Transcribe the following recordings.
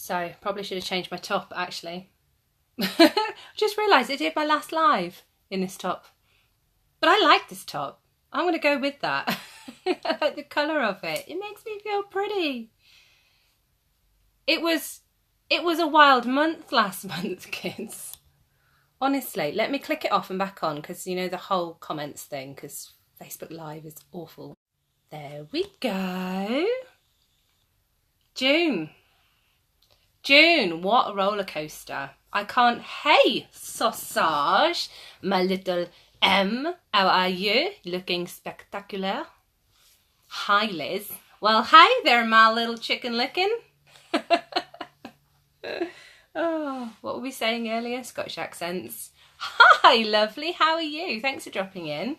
So probably should have changed my top actually. Just realised I did my last live in this top. But I like this top. I'm going to go with that. I like the colour of it. It makes me feel pretty. It was a wild month last month, kids. Honestly, let me click it off and back on because, you know, the whole comments thing, because Facebook Live is awful. There we go. June. June, what a roller coaster. I can't. Hey, Sausage, my little M. How are you? Looking spectacular. Hi, Liz. Well, hi there, my little chicken licking. Oh, what were we saying earlier? Scottish accents. Hi, lovely. How are you? Thanks for dropping in.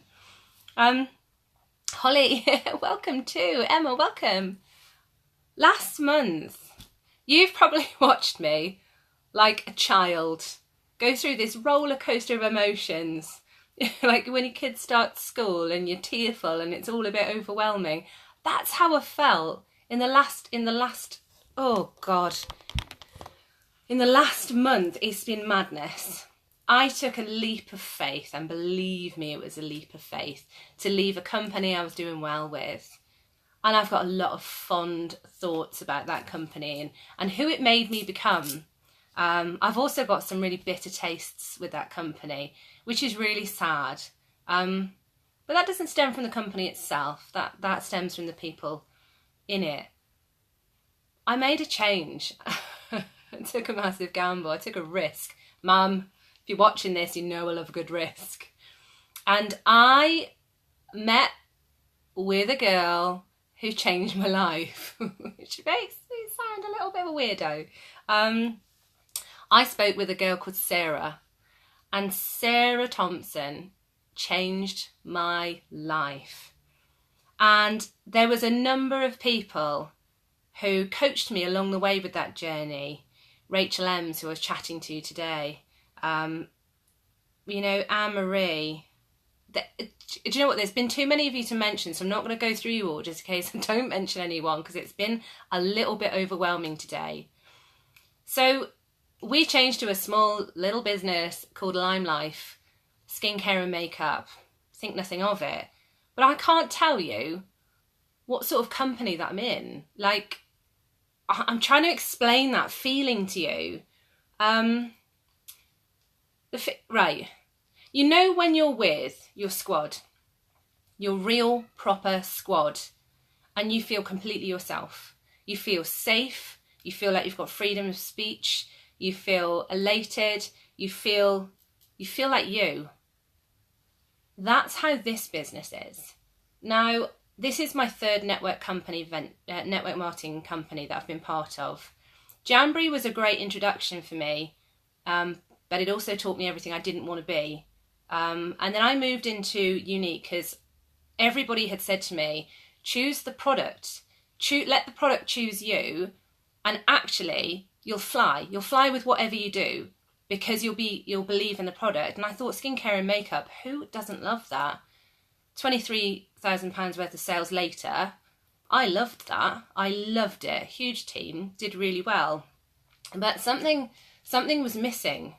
Holly, welcome too. Emma, welcome. Last month, you've probably watched me like a child go through this roller coaster of emotions. Like when your kids start school and you're tearful and it's all a bit overwhelming. That's how I felt in the last, oh God. In the last month, it's been madness. I took a leap of faith, and believe me, it was a leap of faith, to leave a company I was doing well with. And I've got a lot of fond thoughts about that company and who it made me become. I've also got some really bitter tastes with that company, which is really sad. But that doesn't stem from the company itself. That stems from the people in it. I made a change. I took a massive gamble. I took a risk. Mum, if you're watching this, you know I love a good risk. And I met with a girl who changed my life, which makes me sound a little bit of a weirdo. I spoke with a girl called Sarah, and Sarah Thompson changed my life. And there was a number of people who coached me along the way with that journey. Rachel Ems, who I was chatting to today, you know, Anne-Marie. Do you know what? There's been too many of you to mention, so I'm not going to go through you all just in case I don't mention anyone, because it's been a little bit overwhelming today. So we changed to a small little business called Lime Life, skincare and makeup. Think nothing of it. But I can't tell you what sort of company that I'm in. Like, I'm trying to explain that feeling to you. Right. You know when you're with your squad, your real proper squad, and you feel completely yourself. You feel safe. You feel like you've got freedom of speech. You feel elated. You feel like you. That's how this business is. Now, this is my third network marketing company that I've been part of. Jamboree was a great introduction for me, but it also taught me everything I didn't want to be. And then I moved into Unique because everybody had said to me, choose the product, let the product choose you, and actually you'll fly. You'll fly with whatever you do because you'll believe in the product. And I thought skincare and makeup, who doesn't love that? £23,000 worth of sales later, I loved that. I loved it. Huge team, did really well. But something was missing.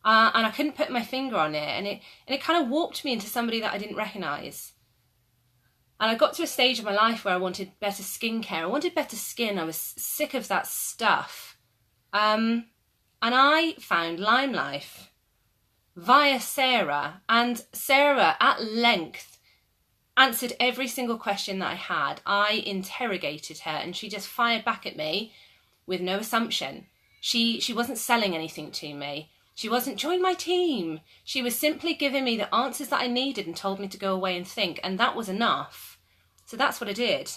And I couldn't put my finger on it. And it kind of warped me into somebody that I didn't recognise. And I got to a stage of my life where I wanted better skincare. I wanted better skin. I was sick of that stuff. And I found Lime Life via Sarah. And Sarah, at length, answered every single question that I had. I interrogated her and she just fired back at me with no assumption. She wasn't selling anything to me. She wasn't, join my team. She was simply giving me the answers that I needed and told me to go away and think, and that was enough. So that's what I did.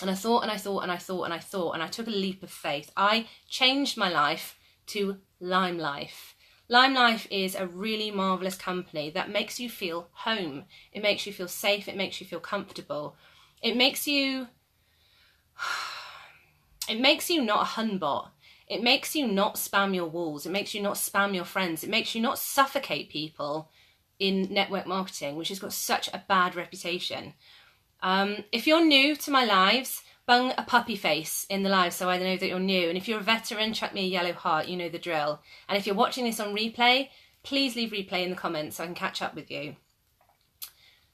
And I thought and I thought and I thought and I thought, and I took a leap of faith. I changed my life to Lime Life. Lime Life is a really marvellous company that makes you feel home. It makes you feel safe. It makes you feel comfortable. It makes you not a hunbot. It makes you not spam your walls. It makes you not spam your friends. It makes you not suffocate people in network marketing, which has got such a bad reputation. If you're new to my lives, bung a puppy face in the live so I know that you're new. And if you're a veteran, chuck me a yellow heart, you know the drill. And if you're watching this on replay, please leave replay in the comments so I can catch up with you.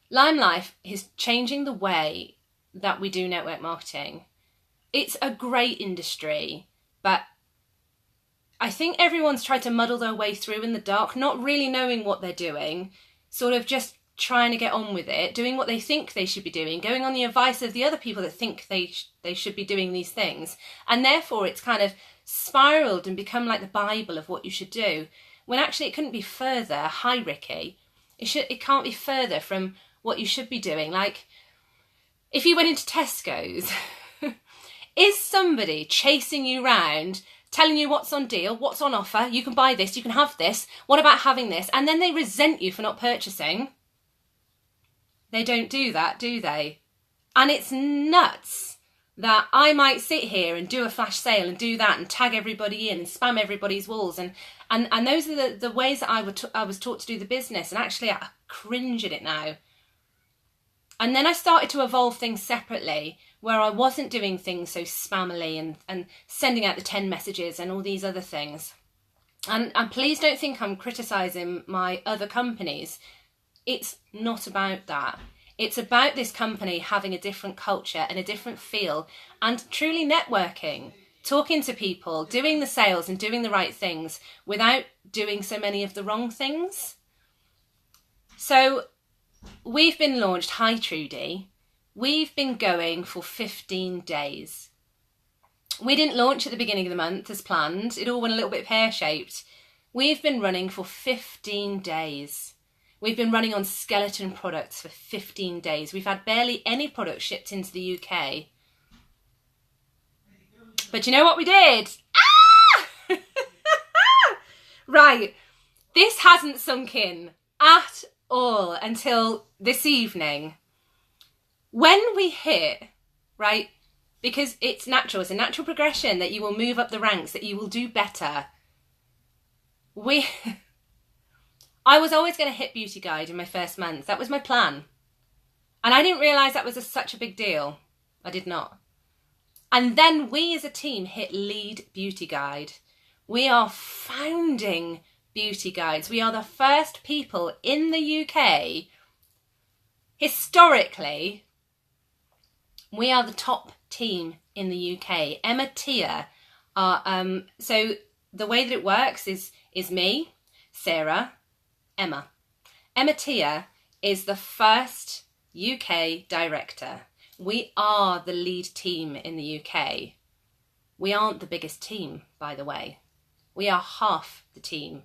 Lime Life is changing the way that we do network marketing. It's a great industry, but I think everyone's tried to muddle their way through in the dark, not really knowing what they're doing, sort of just trying to get on with it, doing what they think they should be doing, going on the advice of the other people that think they should be doing these things. And therefore it's kind of spiraled and become like the Bible of what you should do, when actually it couldn't be further. Hi, Ricky. It can't be further from what you should be doing. Like, if you went into Tesco's, is somebody chasing you round, telling you what's on deal, what's on offer, you can buy this, you can have this, what about having this? And then they resent you for not purchasing. They don't do that, do they? And it's nuts that I might sit here and do a flash sale and do that and tag everybody in and spam everybody's walls. And those are the ways that I was taught to do the business. And actually I cringe at it now. And then I started to evolve things separately, where I wasn't doing things so spammily and sending out the 10 messages and all these other things. And please don't think I'm criticising my other companies. It's not about that. It's about this company having a different culture and a different feel and truly networking, talking to people, doing the sales and doing the right things without doing so many of the wrong things. So we've been launched. Hi, Trudy. We've been going for 15 days. We didn't launch at the beginning of the month as planned. It all went a little bit pear-shaped. We've been running for 15 days. We've been running on skeleton products for 15 days. We've had barely any products shipped into the UK. But you know what we did? Ah! Right. This hasn't sunk in at all until this evening. When we hit, right, because it's natural, it's a natural progression that you will move up the ranks, that you will do better. I was always going to hit Beauty Guide in my first month. That was my plan. And I didn't realise that was such a big deal. I did not. And then we as a team hit Lead Beauty Guide. We are founding Beauty Guides. We are the first people in the UK, historically, we are the top team in the UK. Emma Tia are, so the way that it works is me, Sarah, Emma. Emma Tia is the first UK director. We are the lead team in the UK. We aren't the biggest team, by the way. We are half the team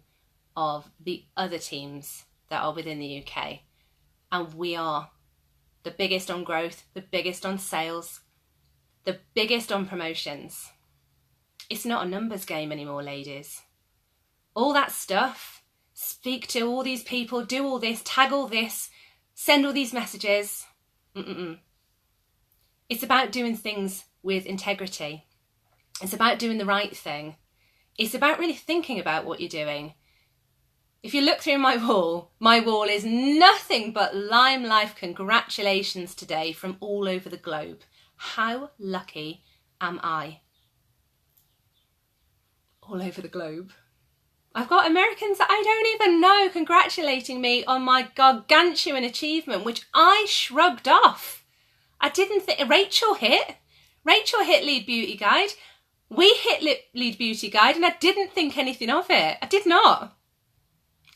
of the other teams that are within the UK. And we are the biggest on growth, the biggest on sales, the biggest on promotions. It's not a numbers game anymore, ladies. All that stuff, speak to all these people, do all this, tag all this, send all these messages. It's about doing things with integrity. It's about doing the right thing. It's about really thinking about what you're doing. If you look through my wall is nothing but Lime Life congratulations today from all over the globe. How lucky am I? All over the globe. I've got Americans that I don't even know congratulating me on my gargantuan achievement, which I shrugged off. I didn't think... Rachel hit Lead Beauty Guide. We hit Lead Beauty Guide and I didn't think anything of it. I did not.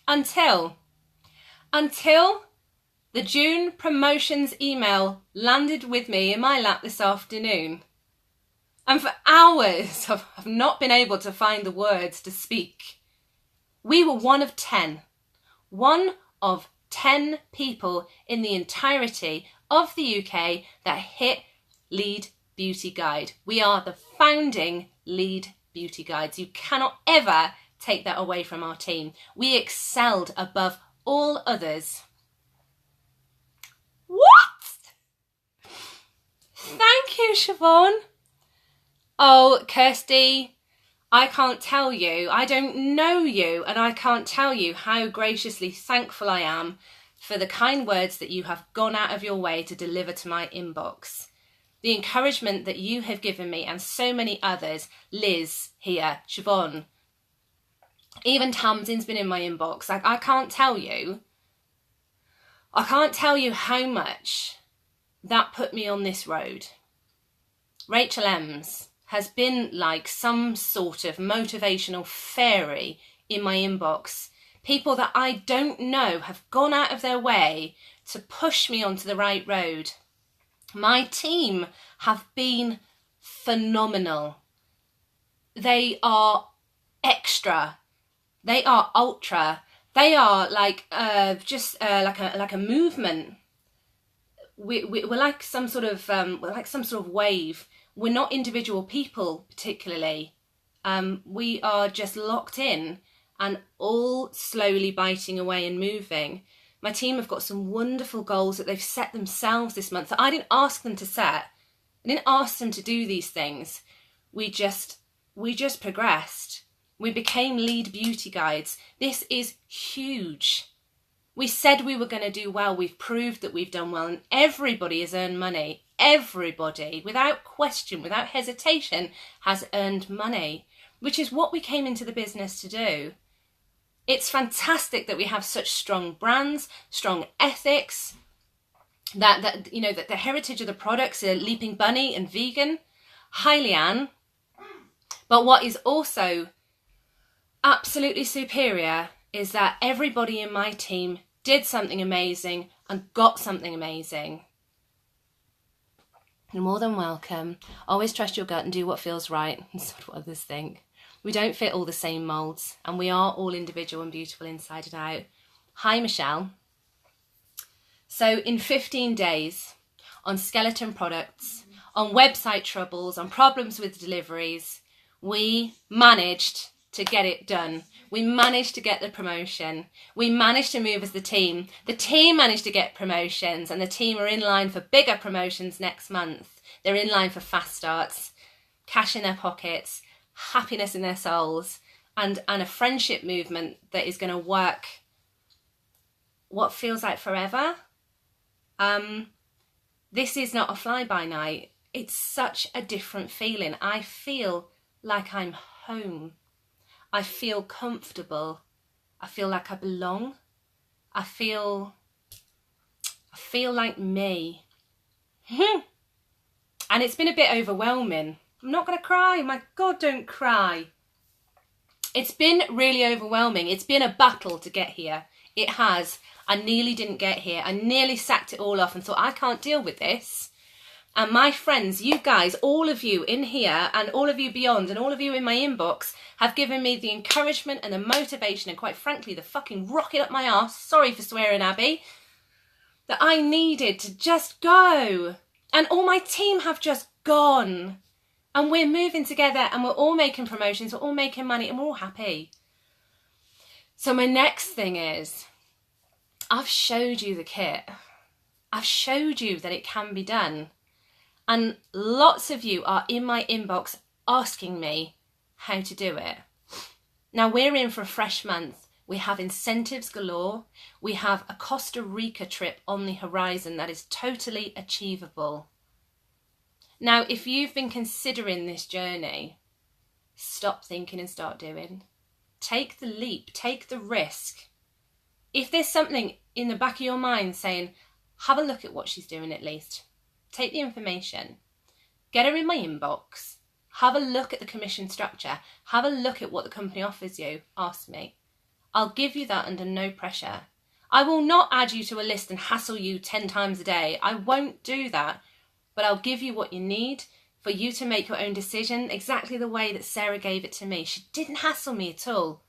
Until the June promotions email landed with me in my lap this afternoon. And for hours I've not been able to find the words to speak. We were one of 10 people in the entirety of the UK that hit Lead Beauty Guide. We are the founding Lead Beauty Guides. You cannot ever take that away from our team. We excelled above all others. What? Thank you, Siobhan. Oh, Kirsty, I can't tell you. I don't know you, and I can't tell you how graciously thankful I am for the kind words that you have gone out of your way to deliver to my inbox. the encouragement that you have given me and so many others, Liz here, Siobhan, even Tamsin's been in my inbox. Like, I can't tell you how much that put me on this road. Rachel Ems has been like some sort of motivational fairy in my inbox. People that I don't know have gone out of their way to push me onto the right road. My team have been phenomenal. They are extra. They are ultra. They are like like a movement. We're like some sort of wave. We're not individual people particularly. We are just locked in and all slowly biting away and moving. My team have got some wonderful goals that they've set themselves this month that I didn't ask them to set. I didn't ask them to do these things. We just progressed. We became lead beauty guides. This is huge. We said we were going to do well. We've proved that we've done well, and everybody has earned money. Everybody, without question, without hesitation, has earned money, which is what we came into the business to do. It's fantastic that we have such strong brands, strong ethics, that the heritage of the products are Leaping Bunny and vegan. Hi, Leanne. But what is also absolutely superior is that everybody in my team did something amazing and got something amazing. You're more than welcome. Always trust your gut and do what feels right. That's what others think. We don't fit all the same moulds, and we are all individual and beautiful inside and out. Hi, Michelle. So in 15 days, on skeleton products, on website troubles, on problems with deliveries, we managed to get it done. We managed to get the promotion. We managed to move as the team. The team managed to get promotions, and the team are in line for bigger promotions next month. They're in line for fast starts, cash in their pockets, happiness in their souls, and a friendship movement that is going to work what feels like forever. This is not a fly-by-night. It's such a different feeling. I feel like I'm home. I feel comfortable. I feel like I belong. I feel like me. And it's been a bit overwhelming. I'm not going to cry. My God, don't cry. It's been really overwhelming. It's been a battle to get here. It has. I nearly didn't get here. I nearly sacked it all off and thought, I can't deal with this. And my friends, you guys, all of you in here and all of you beyond and all of you in my inbox have given me the encouragement and the motivation and quite frankly the fucking rocket up my arse, sorry for swearing, Abby, that I needed to just go. And all my team have just gone. And we're moving together and we're all making promotions, we're all making money and we're all happy. So my next thing is, I've showed you the kit. I've showed you that it can be done. And lots of you are in my inbox asking me how to do it. Now we're in for a fresh month. We have incentives galore. We have a Costa Rica trip on the horizon that is totally achievable. Now, if you've been considering this journey, stop thinking and start doing. Take the leap, take the risk. If there's something in the back of your mind saying, have a look at what she's doing at least. Take the information, get her in my inbox, have a look at the commission structure, have a look at what the company offers you, ask me. I'll give you that under no pressure. I will not add you to a list and hassle you 10 times a day. I won't do that. But I'll give you what you need for you to make your own decision exactly the way that Sarah gave it to me. She didn't hassle me at all.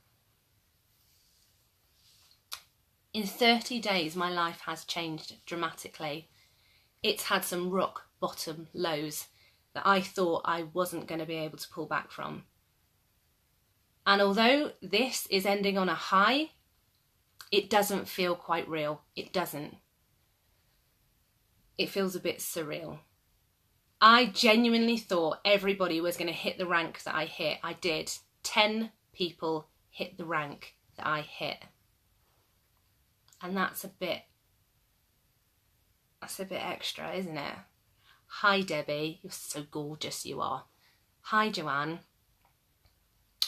In 30 days, my life has changed dramatically. It's had some rock bottom lows that I thought I wasn't going to be able to pull back from. And although this is ending on a high, it doesn't feel quite real. It doesn't. It feels a bit surreal. I genuinely thought everybody was going to hit the rank that I hit. I did. 10 people hit the rank that I hit. And that's a bit extra, isn't it? Hi Debbie, you're so gorgeous, you are. Hi Joanne.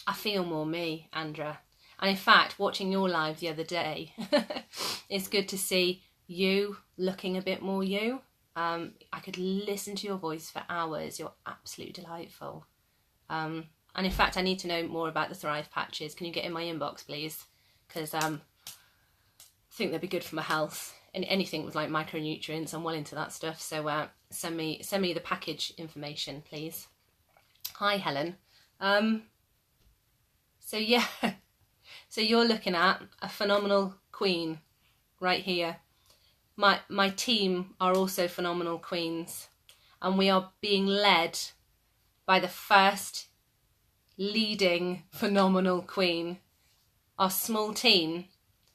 I feel more me, Andra. And in fact, watching your live the other day, it's good to see you looking a bit more you. I could listen to your voice for hours. You're absolutely delightful. And in fact, I need to know more about the Thrive patches. Can you get in my inbox, please? Because I think they'd be good for my health. And anything with like micronutrients, I'm well into that stuff. So send me the package information, please. Hi, Helen. So yeah, so you're looking at a phenomenal queen right here. My team are also phenomenal queens, and we are being led by the first leading phenomenal queen. Our small team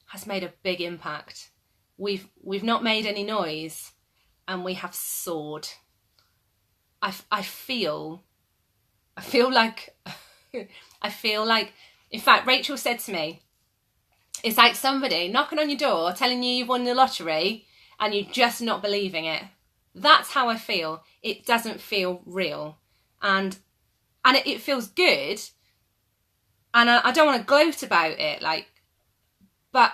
has made a big impact. We've not made any noise, and we have soared. I feel like in fact, Rachel said to me, it's like somebody knocking on your door telling you you've won the lottery and you're just not believing it. That's how I feel. It doesn't feel real. And it feels good. And I don't want to gloat about it, but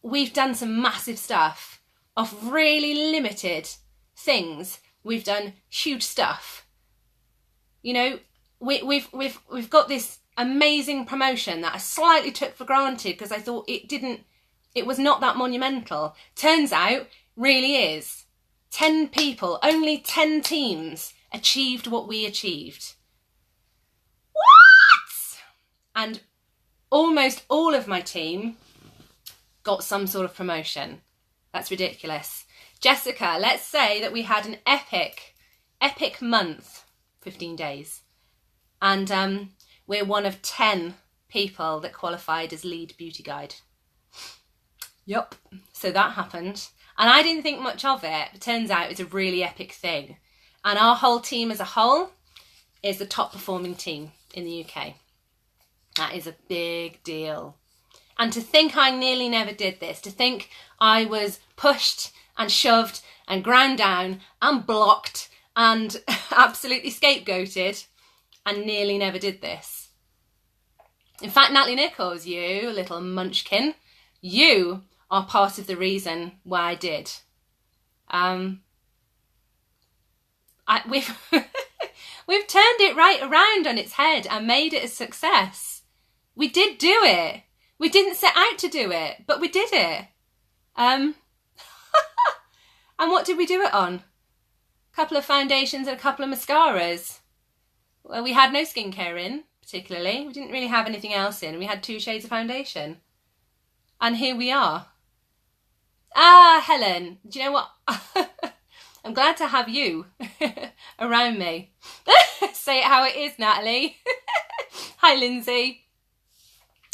we've done some massive stuff of really limited things. We've done huge stuff. You know, we've got this amazing promotion that I slightly took for granted because I thought it was not that monumental. Turns out, really is. 10 people, only 10 teams achieved what we achieved. What? And almost all of my team got some sort of promotion. That's ridiculous. Jessica, let's say that we had an epic month, 15 days. And we're one of 10 people that qualified as lead beauty guide. Yup. So that happened. And I didn't think much of it. It turns out it's a really epic thing. And our whole team as a whole is the top performing team in the UK. That is a big deal. And to think I nearly never did this, to think I was pushed and shoved and ground down and blocked and absolutely scapegoated and nearly never did this. In fact, Natalie Nichols, you little munchkin, you are part of the reason why I did. We've turned it right around on its head and made it a success. We did do it. We didn't set out to do it, but we did it. And what did we do it on? A couple of foundations and a couple of mascaras. Well, we had no skincare in, particularly. We didn't really have anything else in. We had 2 shades of foundation. And here we are. Ah, Helen, do you know what? I'm glad to have you around me. Say it how it is, Natalie. Hi, Lindsay.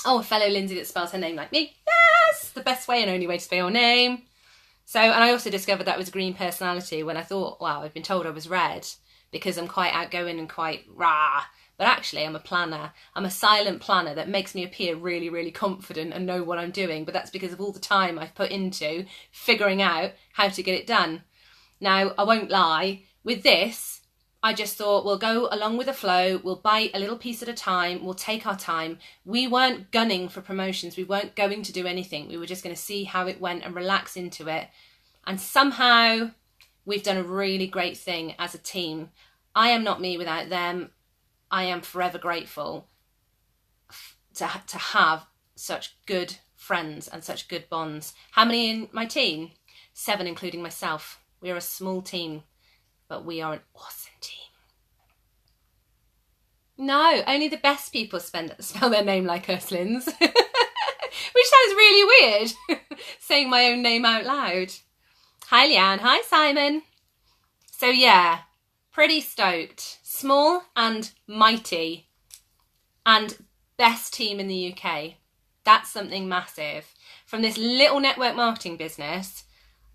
Oh, a fellow Lindsay that spells her name like me. Yes, the best way and only way to spell your name. So, and I also discovered that was a green personality when I thought, wow, I've been told I was red because I'm quite outgoing and quite rah. But actually, I'm a planner. I'm a silent planner that makes me appear really, really confident and know what I'm doing. But that's because of all the time I've put into figuring out how to get it done. Now, I won't lie, with this, I just thought we'll go along with the flow, we'll bite a little piece at a time, we'll take our time. We weren't gunning for promotions, we weren't going to do anything. We were just going to see how it went and relax into it. And somehow we've done a really great thing as a team. I am not me without them. I am forever grateful to have such good friends and such good bonds. How many in my team? 7, including myself. We are a small team, but we are an awesome team. No, only the best people spell their name like Ursulines. Which sounds really weird, saying my own name out loud. Hi, Leanne. Hi, Simon. So yeah, pretty stoked. Small and mighty. And best team in the UK. That's something massive. From this little network marketing business,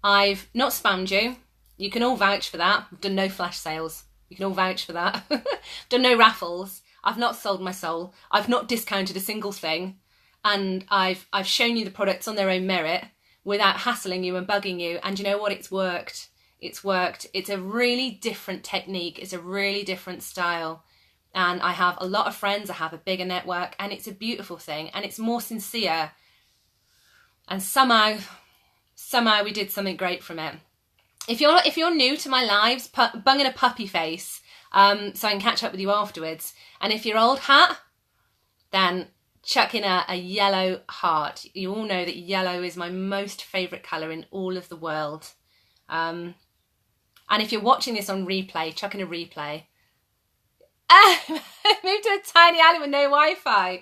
I've not spammed you. You can all vouch for that. I've done no flash sales. You can all vouch for that. Done no raffles. I've not sold my soul. I've not discounted a single thing. And I've shown you the products on their own merit without hassling you and bugging you. And you know what? It's worked. It's worked. It's a really different technique. It's a really different style. And I have a lot of friends. I have a bigger network, and it's a beautiful thing, and it's more sincere. And somehow we did something great from it. If you're new to my lives, bung in a puppy face, so I can catch up with you afterwards. And if you're old hat, then chuck in a yellow heart. You all know that yellow is my most favourite colour in all of the world. And if you're watching this on replay, chuck in a replay. I moved to a tiny island with no Wi-Fi.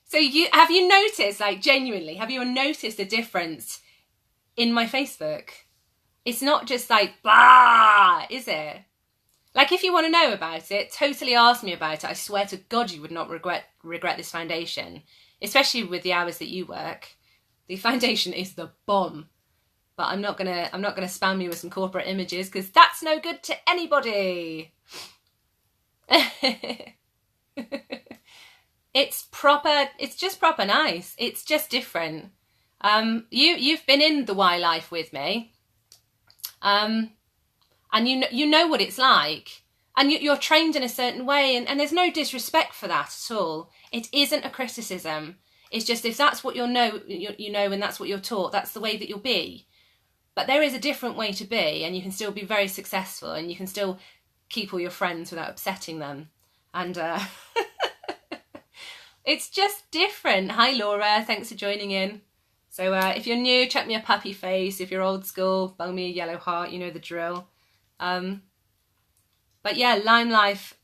So have you noticed, like genuinely, have you noticed a difference in my Facebook? It's not just like, blah, is it? Like, if you want to know about it, totally ask me about it. I swear to God you would not regret this foundation, especially with the hours that you work. The foundation is the bomb. But I'm not gonna spam you with some corporate images, because that's no good to anybody. It's just proper nice. It's just different. You've been in the Y life with me. And you know what it's like, and you're trained in a certain way, and there's no disrespect for that at all. It isn't a criticism. It's just, if that's what you know, and that's what you're taught, that's the way that you'll be. But there is a different way to be, and you can still be very successful, and you can still keep all your friends without upsetting them. And it's just different. Hi Laura, thanks for joining in. So if you're new, chuck me a puppy face. If you're old school, bung me a yellow heart. You know the drill. But yeah, Lime Life,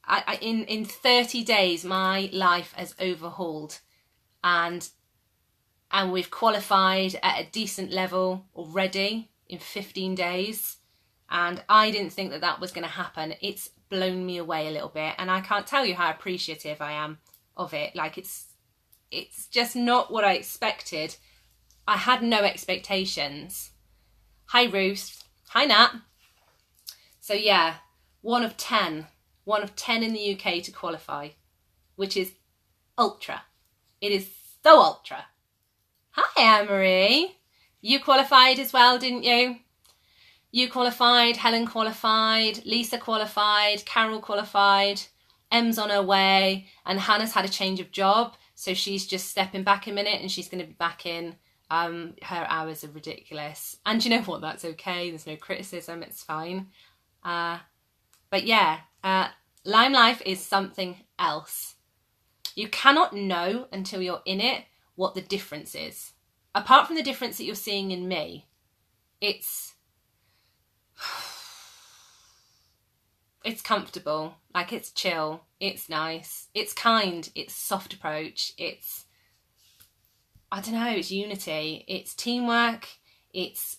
in 30 days, my life has overhauled. And we've qualified at a decent level already in 15 days. And I didn't think that was going to happen. It's blown me away a little bit. And I can't tell you how appreciative I am of it. Like, it's just not what I expected. I had no expectations. Hi Ruth. Hi Nat. So yeah, one of 10 in the UK to qualify, which is ultra. It is so ultra. Hi Anne-Marie. You qualified as well, didn't you? You qualified, Helen qualified, Lisa qualified, Carol qualified, Em's on her way, and Hannah's had a change of job, so she's just stepping back a minute, and she's going to be back in. Her hours are ridiculous, and you know what, that's okay. There's no criticism, it's fine. But yeah, Lime Life is something else. You cannot know until you're in it what the difference is. Apart from the difference that you're seeing in me, it's comfortable, like it's chill, it's nice, it's kind, it's soft approach, it's, I don't know, it's unity, it's teamwork, it's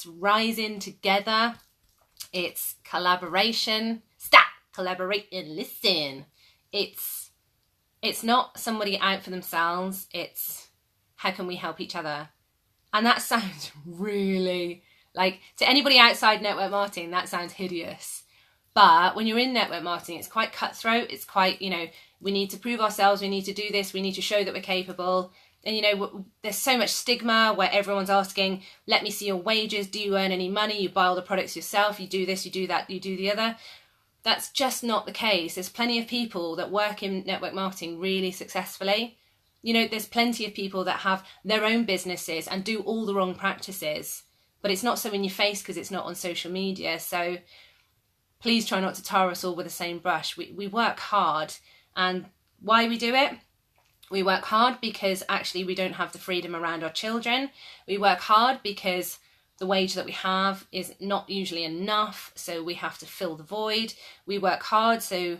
rising together, it's collaboration. Stop, collaborate and listen. It's not somebody out for themselves, it's how can we help each other? And that sounds really, like, to anybody outside network marketing, that sounds hideous. But when you're in network marketing, it's quite cutthroat. It's quite, we need to prove ourselves. We need to do this. We need to show that we're capable. And, there's so much stigma where everyone's asking, let me see your wages. Do you earn any money? You buy all the products yourself. You do this, you do that, you do the other. That's just not the case. There's plenty of people that work in network marketing really successfully. There's plenty of people that have their own businesses and do all the wrong practices. But it's not so in your face because it's not on social media. So please try not to tar us all with the same brush. We work hard. And why we do it? We work hard because actually we don't have the freedom around our children. We work hard because the wage that we have is not usually enough, so we have to fill the void. We work hard so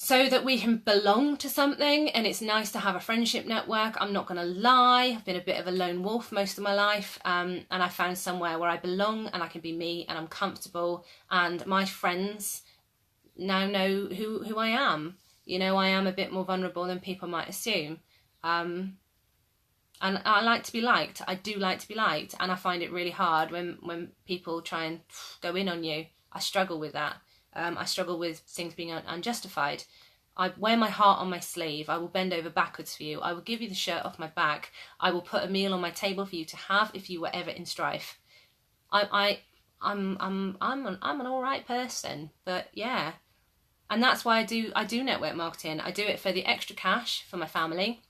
that we can belong to something, and it's nice to have a friendship network. I'm not going to lie, I've been a bit of a lone wolf most of my life, and I found somewhere where I belong and I can be me and I'm comfortable, and my friends now know who I am. I am a bit more vulnerable than people might assume. And I like to be liked. I do like to be liked. And I find it really hard when people try and go in on you. I struggle with that. I struggle with things being unjustified. I wear my heart on my sleeve. I will bend over backwards for you. I will give you the shirt off my back. I will put a meal on my table for you to have if you were ever in strife. I I'm an all right person. But yeah, and that's why I do network marketing. I do it for the extra cash for my family,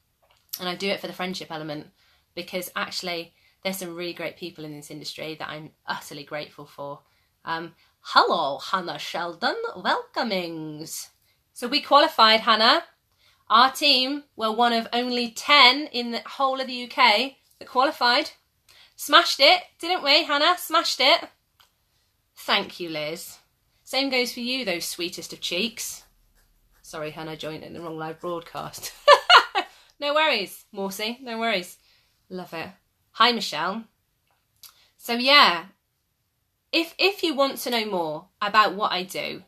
and I do it for the friendship element, because actually there's some really great people in this industry that I'm utterly grateful for. Hello, Hannah Sheldon, welcomings. So we qualified, Hannah. Our team were one of only 10 in the whole of the UK that qualified. Smashed it, didn't we, Hannah? Smashed it. Thank you, Liz. Same goes for you, those sweetest of cheeks. Sorry, Hannah, joined in the wrong live broadcast. No worries, Morsey, no worries. Love it. Hi, Michelle. So yeah, if you want to know more about what I do,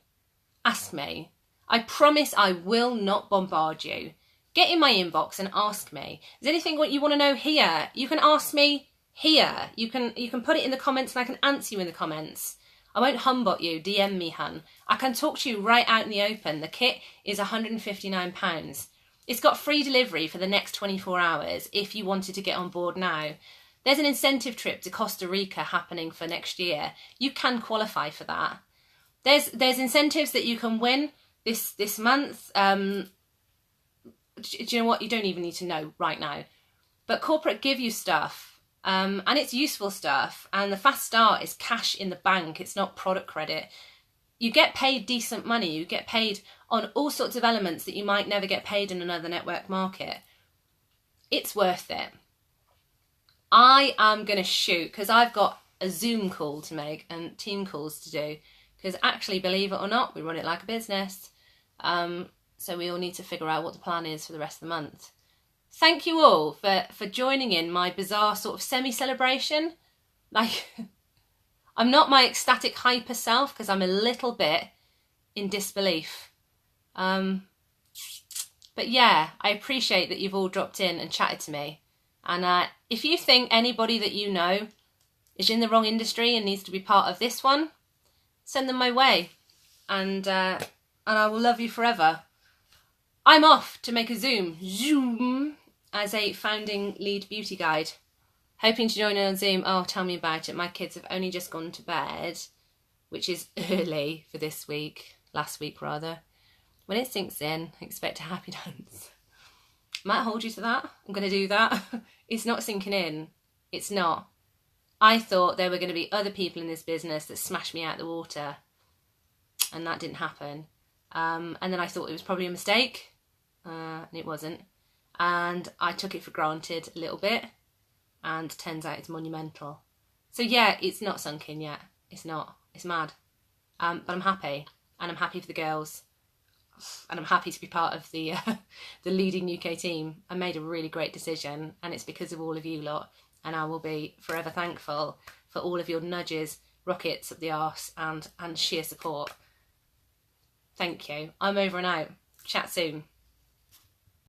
ask me. I promise I will not bombard you. Get in my inbox and ask me. Is there anything what you want to know here? You can ask me here. You can put it in the comments and I can answer you in the comments. I won't humbot you. DM me, hun. I can talk to you right out in the open. The kit is £159. It's got free delivery for the next 24 hours if you wanted to get on board now. There's an incentive trip to Costa Rica happening for next year. You can qualify for that. There's incentives that you can win this month. Do you know what? You don't even need to know right now. But corporate give you stuff. And it's useful stuff. And the fast start is cash in the bank. It's not product credit. You get paid decent money. You get paid on all sorts of elements that you might never get paid in another network market. It's worth it. I am going to shoot because I've got a Zoom call to make and team calls to do. Because actually, believe it or not, we run it like a business. So we all need to figure out what the plan is for the rest of the month. Thank you all for joining in my bizarre sort of semi-celebration. Like, I'm not my ecstatic hyper self because I'm a little bit in disbelief. But yeah, I appreciate that you've all dropped in and chatted to me. And if you think anybody that you know is in the wrong industry and needs to be part of this one, send them my way. And I will love you forever. I'm off to make a Zoom as a founding lead beauty guide. Hoping to join in on Zoom. Oh, tell me about it. My kids have only just gone to bed, which is early for this week, last week rather. When it sinks in, expect a happy dance. Might hold you to that. I'm going to do that. It's not sinking in. It's not. I thought there were going to be other people in this business that smashed me out the water. And that didn't happen. And then I thought it was probably a mistake. And it wasn't. And I took it for granted a little bit. And turns out it's monumental. So yeah, it's not sunk in yet. It's not. It's mad. But I'm happy. And I'm happy for the girls. And I'm happy to be part of the the leading UK team. I made a really great decision. And it's because of all of you lot. And I will be forever thankful for all of your nudges, rockets up the arse, and sheer support. Thank you. I'm over and out. Chat soon.